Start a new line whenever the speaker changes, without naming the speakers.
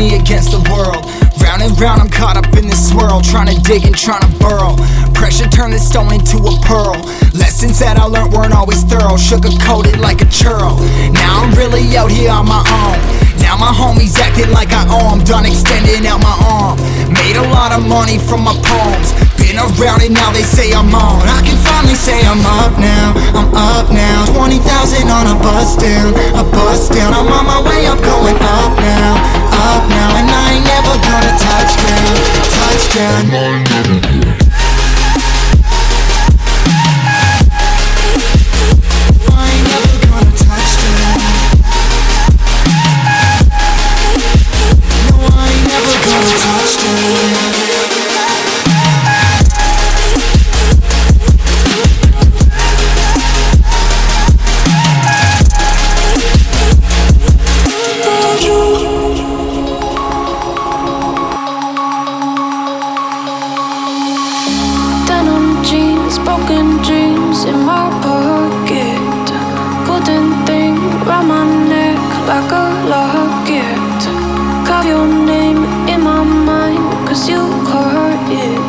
me against the world. Round and round I'm caught up in this swirl, trying to dig and trying to burrow. Pressure turned this stone into a pearl. Lessons that I learned weren't always thorough, sugar-coated like a churl. Now I'm really out here on my own. Now my homies acting like I owe 'em. Done extending out my arm. Made a lot of money from my poems. Been around it, now they say I'm on. I can finally say I'm up now, I'm up now. 20,000 on a bus down, a bus down. I'm on my way up, going up now, up now. And I ain't never gonna touch down, touchdown.
Broken dreams in my pocket, golden thing round my neck like a locket. Carve your name in my mind, 'cause you caught it.